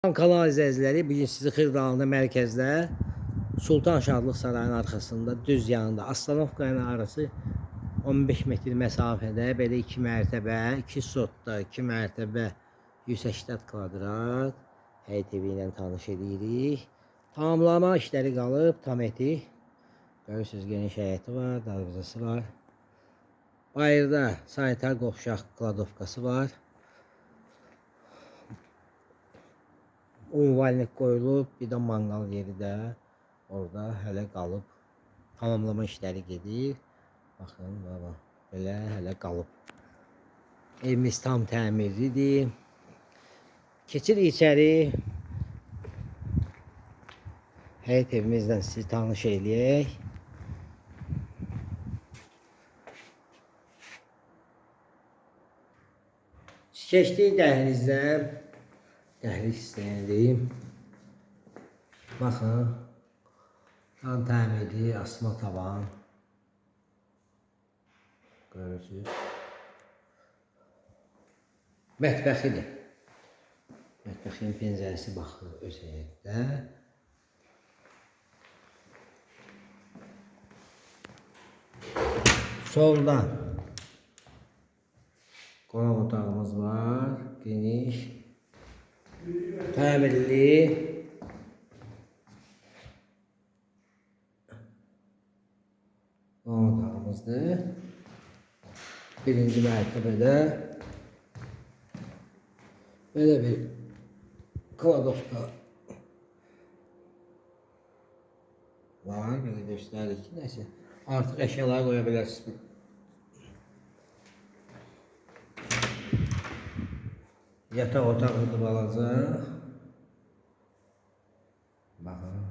Kanal izləyiciləri, bugün sizi Xırdalında mərkəzdə Sultan Şadlıq Sarayının arxasında düz yanında Aslanovka ilə arası 15 metr məsafədə belə 2 mərtəbə, 2 sotda 2 mərtəbə 180 kvadrat həyət evi ilə tanış edirik. Tamamlama işləri qalıb, tam etik. Görürsünüz, geniş həyəti var, darvazası var. Bayırda sanitar qovşaq kladovkası var. Umvalnik qoyulub, bir də manqal yeri də orada hələ qalıb. Tamamlama işləri gedir. Baxın, baba, belə hələ qalıb. Evimiz tam təmirlidir. Keçir içəri. Həyət evimizdən sizi tanış eləyək. Keçdik dəhlizdən. Dəhliz istəyənliyim. Baxın. Tam təmirli, asma tavan. Görürsünüz. Mətbəxidir. Mətbəxin pəncərəsi baxır öz həyətdə. Solda qonaq otağımız var. Geniş. Təmirli. Qonaq otağımızdır. Birinci mərtəbədə belə bir kladovka var. Belə göstərir ki, nəsə artıq əşyaları qoya bilərsiniz. Yataq otağıdır balaca. Baxın.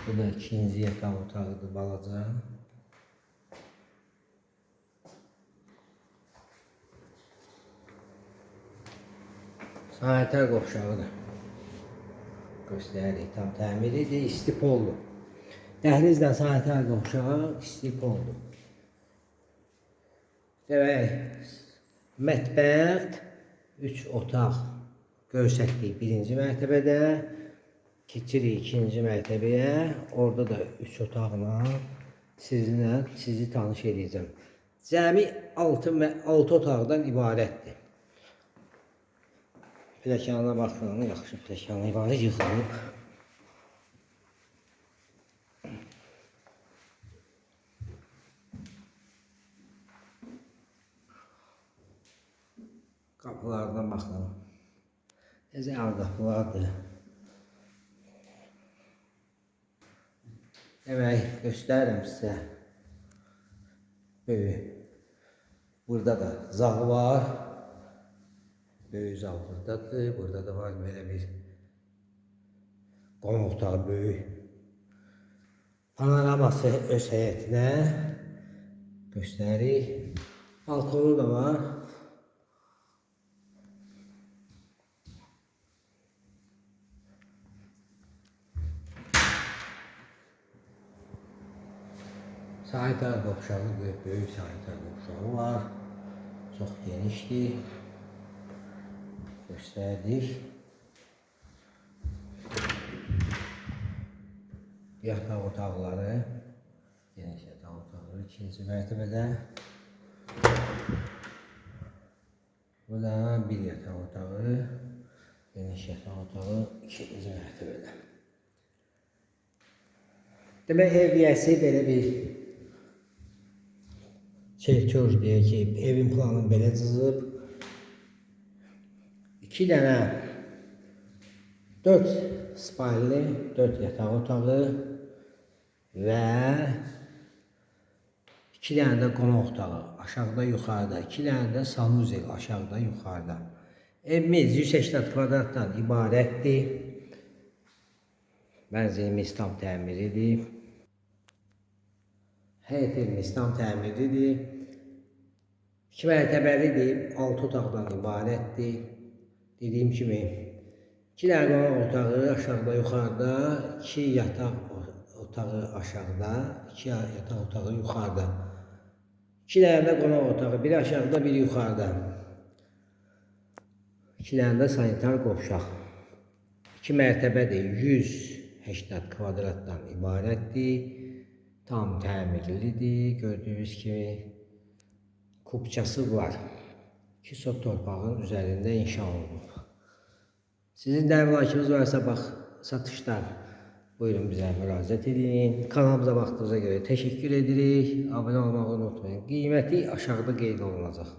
Bu da ikinci yataq otağıdır balaca. Sanitar qovşağıdır. Göstəririk, tam təmirlidir, istipollu. Dəhlizlə sanitar qovşağı istipollu. Demək, mətbəx 3 otaq göstərdik birinci mərtəbədə. Keçirik ikinci mərtəbəyə. Orada da 3 otaqla sizi tanış edəcəm. Cəmi 6 otaqdan ibarətdir. Pilləkənə baxın, yaxşı pilləkənə ibarət yıxılıb. Qapılardan baxın. Necə ağ qapılardır. Demək, göstərirəm sizə. Böyük. Burada da zal var. Böyük zal buradadır. Burada da var belə bir qonaq otağı böyük. Panoraması öz həyətinə göstərir. Balkonu da var. Sanitar qovşağıdır, böyük sanitar qovşağı var. Çox genişdir. Göstərdik. Yataq otaqları. Geniş yataq otağı ikinci mərtəbədə. Bu da bir yataq otağı. Geniş yataq otağı ikinci mərtəbədə. Demək, ev yiyəsi belə bir çerkör deyək ki, evin planını belə cızıb. 2 dənə 4 spalli, 4 yataq otağı və 2 dənə də qonaq otağı aşağıda yuxarıda, 2 dənə də sanuzel aşağıda yuxarıda. Evimiz 180 kvadratdan ibarətdir. Mənzilimiz tam təmirlidir. Həyət evimiz tam təmirlidir. 2 mərtəbəlidir, 6 otaqdan ibarətdir. Dediyim kimi 2 dənə qonaq otağı aşağıda yuxarıda, 2 yataq otağı aşağıda, 2 yataq otağı yuxarıda. İki dənə də qonaq otağı, biri aşağıda, biri yuxarıda. İki dənə də sanitar qovşaq. 2 mərtəbədir, 180 kvadratdan ibarətdir. Tam təmirlidir, gördüyünüz kimi kubçası var. 2 sot torpağın üzərində inşa olunub. Sizin də əmlakınız varsa, bax, satışlar, buyurun bizə müraciət edin. Kanalımıza baxdığınıza görə təşəkkür edirik. Abunə olmağı unutmayın. Qiyməti aşağıda qeyd olunacaq.